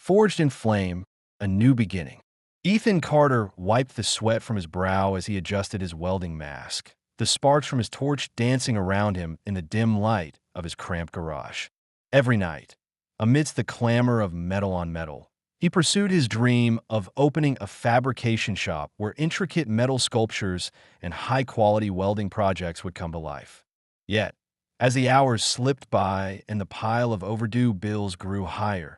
Forged in flame, a new beginning. Ethan Carter wiped the sweat from his brow as he adjusted his welding mask, the sparks from his torch dancing around him in the dim light of his cramped garage. Every night, amidst the clamor of metal on metal, he pursued his dream of opening a fabrication shop where intricate metal sculptures and high-quality welding projects would come to life. Yet, as the hours slipped by and the pile of overdue bills grew higher,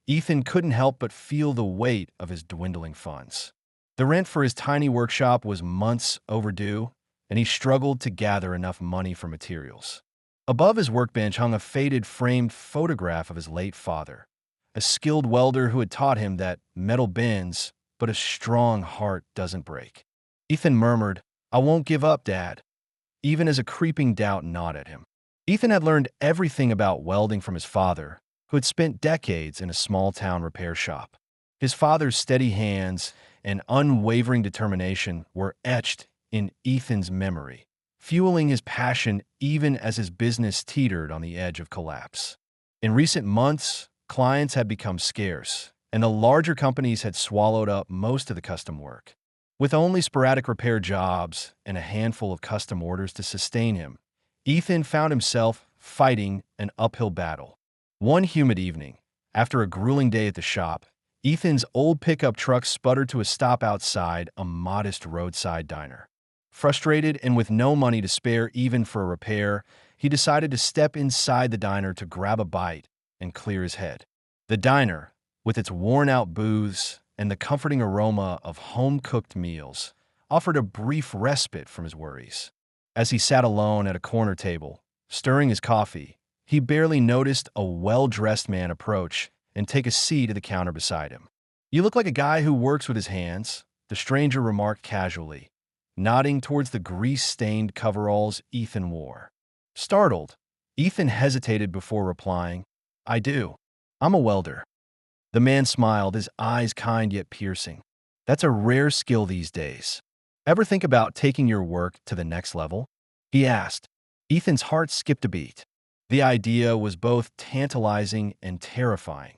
Ethan couldn't help but feel the weight of his dwindling funds. The rent for his tiny workshop was months overdue, and he struggled to gather enough money for materials. Above his workbench hung a faded framed photograph of his late father, a skilled welder who had taught him that metal bends, but a strong heart doesn't break. Ethan murmured, "I won't give up, Dad," even as a creeping doubt gnawed at him. Ethan had learned everything about welding from his father, who had spent decades in a small-town repair shop. His father's steady hands and unwavering determination were etched in Ethan's memory, fueling his passion even as his business teetered on the edge of collapse. In recent months, clients had become scarce, and the larger companies had swallowed up most of the custom work. With only sporadic repair jobs and a handful of custom orders to sustain him, Ethan found himself fighting an uphill battle. One humid evening, after a grueling day at the shop, Ethan's old pickup truck sputtered to a stop outside a modest roadside diner. Frustrated and with no money to spare even for a repair, he decided to step inside the diner to grab a bite and clear his head. The diner, with its worn-out booths and the comforting aroma of home-cooked meals, offered a brief respite from his worries. As he sat alone at a corner table, stirring his coffee, he barely noticed a well-dressed man approach and take a seat at the counter beside him. "You look like a guy who works with his hands," the stranger remarked casually, nodding towards the grease-stained coveralls Ethan wore. Startled, Ethan hesitated before replying, "I do. I'm a welder." The man smiled, his eyes kind yet piercing. "That's a rare skill these days. Ever think about taking your work to the next level?" he asked. Ethan's heart skipped a beat. The idea was both tantalizing and terrifying.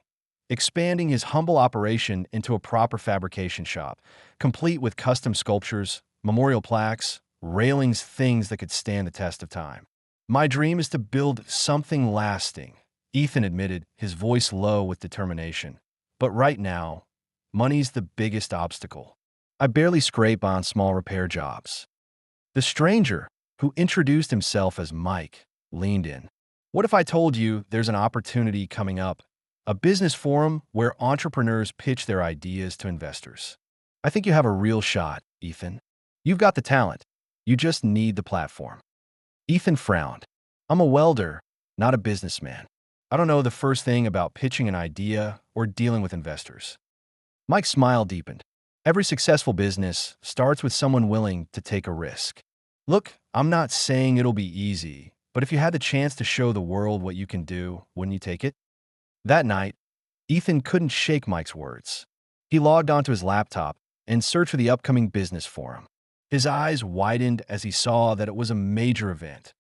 Expanding his humble operation into a proper fabrication shop, complete with custom sculptures, memorial plaques, railings, things that could stand the test of time. "My dream is to build something lasting," Ethan admitted, his voice low with determination. "But right now, money's the biggest obstacle. I barely scrape on small repair jobs." The stranger, who introduced himself as Mike, leaned in. "What if I told you there's an opportunity coming up? A business forum where entrepreneurs pitch their ideas to investors. I think you have a real shot, Ethan. You've got the talent. You just need the platform." Ethan frowned. "I'm a welder, not a businessman. I don't know the first thing about pitching an idea or dealing with investors." Mike's smile deepened. "Every successful business starts with someone willing to take a risk. Look, I'm not saying it'll be easy, but if you had the chance to show the world what you can do, wouldn't you take it?" That night, Ethan couldn't shake Mike's words. He logged onto his laptop and searched for the upcoming business forum. His eyes widened as he saw that it was a major event,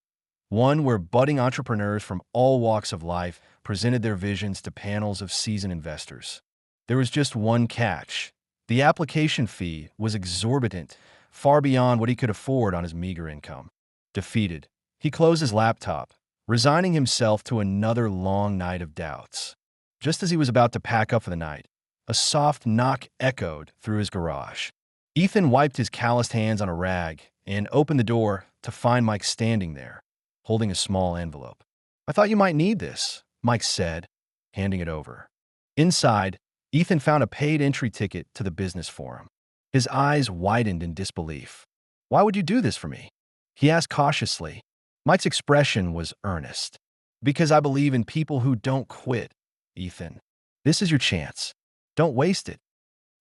one where budding entrepreneurs from all walks of life presented their visions to panels of seasoned investors. There was just one catch. The application fee was exorbitant, far beyond what he could afford on his meager income. Defeated, he closed his laptop, resigning himself to another long night of doubts. Just as he was about to pack up for the night, a soft knock echoed through his garage. Ethan wiped his calloused hands on a rag and opened the door to find Mike standing there, holding a small envelope. "I thought you might need this," Mike said, handing it over. Inside, Ethan found a paid entry ticket to the business forum. His eyes widened in disbelief. "Why would you do this for me?" he asked cautiously. Mike's expression was earnest. "Because I believe in people who don't quit, Ethan. This is your chance. Don't waste it."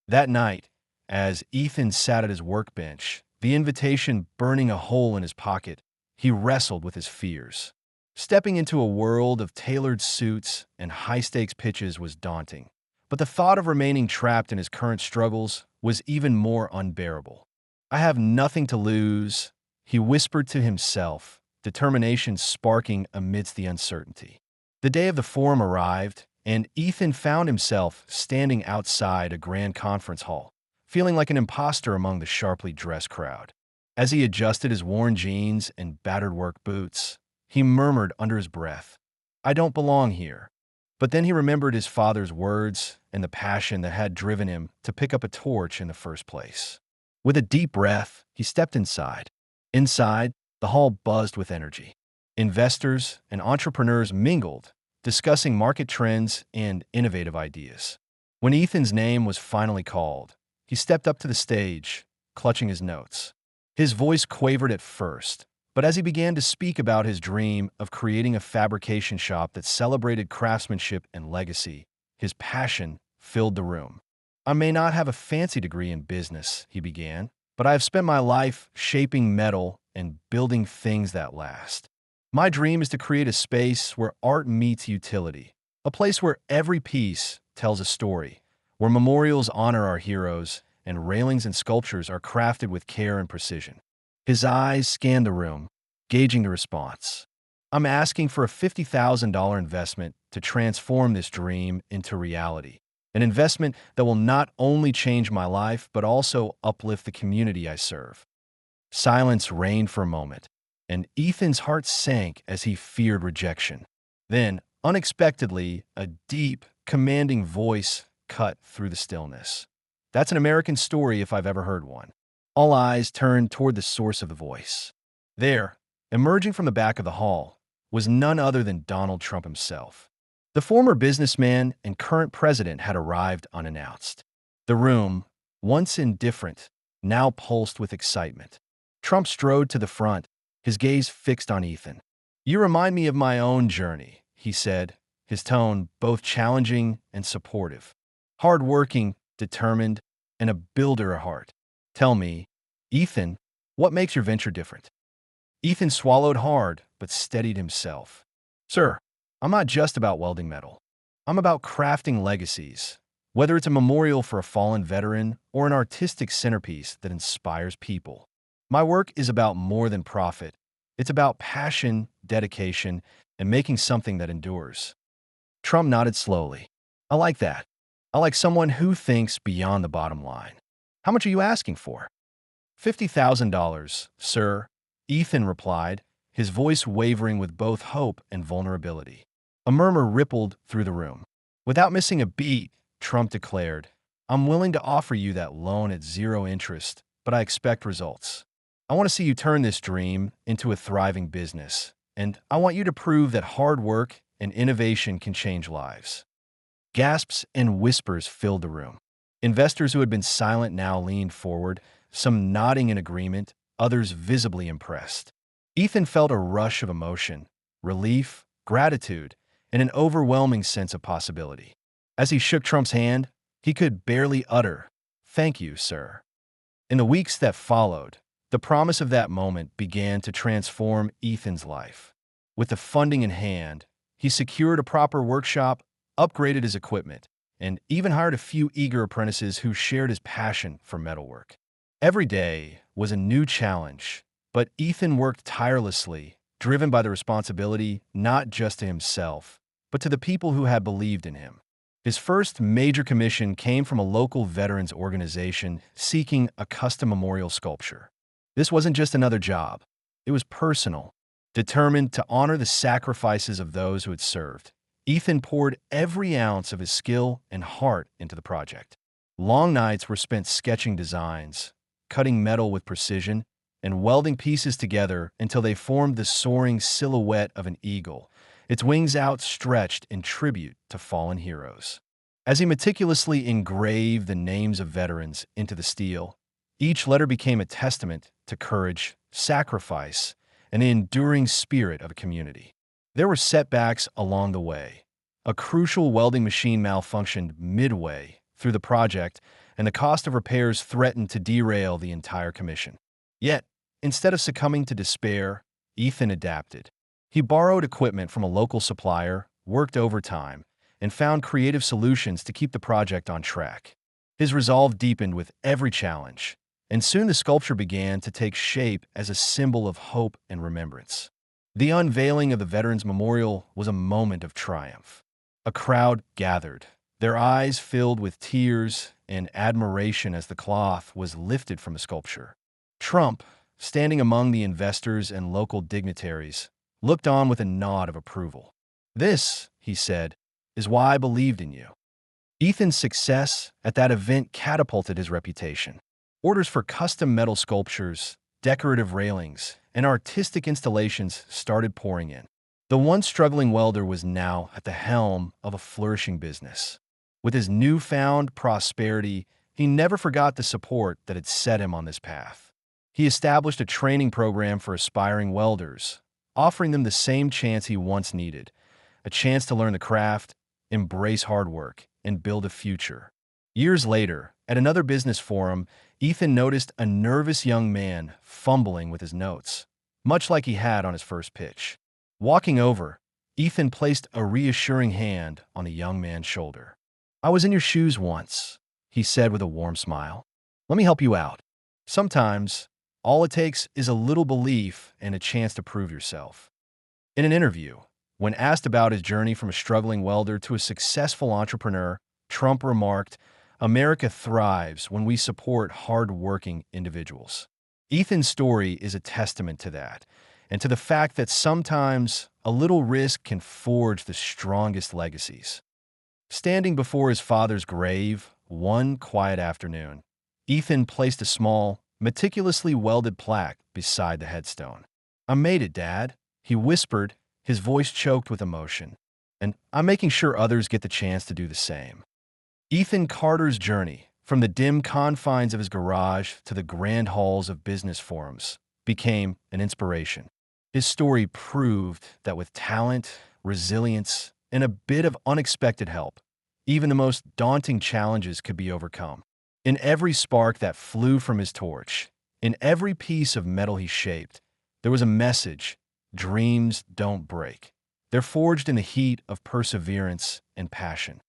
That night, as Ethan sat at his workbench, the invitation burning a hole in his pocket, he wrestled with his fears. Stepping into a world of tailored suits and high-stakes pitches was daunting, but the thought of remaining trapped in his current struggles was even more unbearable. "I have nothing to lose," he whispered to himself, determination sparking amidst the uncertainty. The day of the forum arrived, and Ethan found himself standing outside a grand conference hall, feeling like an imposter among the sharply dressed crowd. As he adjusted his worn jeans and battered work boots, he murmured under his breath, "I don't belong here." But then he remembered his father's words and the passion that had driven him to pick up a torch in the first place. With a deep breath, he stepped inside. Inside, the hall buzzed with energy. Investors and entrepreneurs mingled, discussing market trends and innovative ideas. When Ethan's name was finally called, he stepped up to the stage, clutching his notes. His voice quavered at first, but as he began to speak about his dream of creating a fabrication shop that celebrated craftsmanship and legacy, his passion filled the room. "I may not have a fancy degree in business," he began, "but I have spent my life shaping metal and building things that last. My dream is to create a space where art meets utility, a place where every piece tells a story, where memorials honor our heroes, and railings and sculptures are crafted with care and precision." His eyes scanned the room, gauging the response. "I'm asking for a $50,000 investment to transform this dream into reality, an investment that will not only change my life but also uplift the community I serve." Silence reigned for a moment, and Ethan's heart sank as he feared rejection. Then, unexpectedly, a deep, commanding voice cut through the stillness. "That's an American story if I've ever heard one." All eyes turned toward the source of the voice. There, emerging from the back of the hall, was none other than Donald Trump himself. The former businessman and current president had arrived unannounced. The room, once indifferent, now pulsed with excitement. Trump strode to the front, his gaze fixed on Ethan. "You remind me of my own journey," he said, his tone both challenging and supportive. "Hard-working, determined, and a builder at heart. Tell me, Ethan, what makes your venture different?" Ethan swallowed hard, but steadied himself. "Sir, I'm not just about welding metal. I'm about crafting legacies, whether it's a memorial for a fallen veteran or an artistic centerpiece that inspires people. My work is about more than profit. It's about passion, dedication, and making something that endures." Trump nodded slowly. "I like that. I like someone who thinks beyond the bottom line. How much are you asking for?" $50,000, sir," Ethan replied, his voice wavering with both hope and vulnerability. A murmur rippled through the room. Without missing a beat, Trump declared, "I'm willing to offer you that loan at zero interest, but I expect results. I want to see you turn this dream into a thriving business, and I want you to prove that hard work and innovation can change lives." Gasps and whispers filled the room. Investors who had been silent now leaned forward, some nodding in agreement, others visibly impressed. Ethan felt a rush of emotion, relief, gratitude, and an overwhelming sense of possibility. As he shook Trump's hand, he could barely utter, "Thank you, sir." In the weeks that followed, the promise of that moment began to transform Ethan's life. With the funding in hand, he secured a proper workshop, upgraded his equipment, and even hired a few eager apprentices who shared his passion for metalwork. Every day was a new challenge, but Ethan worked tirelessly, driven by the responsibility not just to himself, but to the people who had believed in him. His first major commission came from a local veterans organization seeking a custom memorial sculpture. This wasn't just another job. It was personal. Determined to honor the sacrifices of those who had served, Ethan poured every ounce of his skill and heart into the project. Long nights were spent sketching designs, cutting metal with precision, and welding pieces together until they formed the soaring silhouette of an eagle, its wings outstretched in tribute to fallen heroes. As he meticulously engraved the names of veterans into the steel, each letter became a testament to courage, sacrifice, and the enduring spirit of a community. There were setbacks along the way. A crucial welding machine malfunctioned midway through the project, and the cost of repairs threatened to derail the entire commission. Yet, instead of succumbing to despair, Ethan adapted. He borrowed equipment from a local supplier, worked overtime, and found creative solutions to keep the project on track. His resolve deepened with every challenge, and soon the sculpture began to take shape as a symbol of hope and remembrance. The unveiling of the Veterans Memorial was a moment of triumph. A crowd gathered, their eyes filled with tears and admiration as the cloth was lifted from a sculpture. Trump, standing among the investors and local dignitaries, looked on with a nod of approval. "This," he said, "is why I believed in you." Ethan's success at that event catapulted his reputation. Orders for custom metal sculptures, decorative railings, and artistic installations started pouring in. The once struggling welder was now at the helm of a flourishing business. With his newfound prosperity, he never forgot the support that had set him on this path. He established a training program for aspiring welders, offering them the same chance he once needed, a chance to learn the craft, embrace hard work, and build a future. Years later, at another business forum, Ethan noticed a nervous young man fumbling with his notes, much like he had on his first pitch. Walking over, Ethan placed a reassuring hand on the young man's shoulder. "I was in your shoes once," he said with a warm smile. "Let me help you out." Sometimes, all it takes is a little belief and a chance to prove yourself. In an interview, when asked about his journey from a struggling welder to a successful entrepreneur, Trump remarked, "America thrives when we support hard-working individuals." Ethan's story is a testament to that, and to the fact that sometimes a little risk can forge the strongest legacies. Standing before his father's grave one quiet afternoon, Ethan placed a small, meticulously welded plaque beside the headstone. "I made it, Dad," he whispered, his voice choked with emotion, "and I'm making sure others get the chance to do the same." Ethan Carter's journey, from the dim confines of his garage to the grand halls of business forums, became an inspiration. His story proved that with talent, resilience, and a bit of unexpected help, even the most daunting challenges could be overcome. In every spark that flew from his torch, in every piece of metal he shaped, there was a message: dreams don't break. They're forged in the heat of perseverance and passion.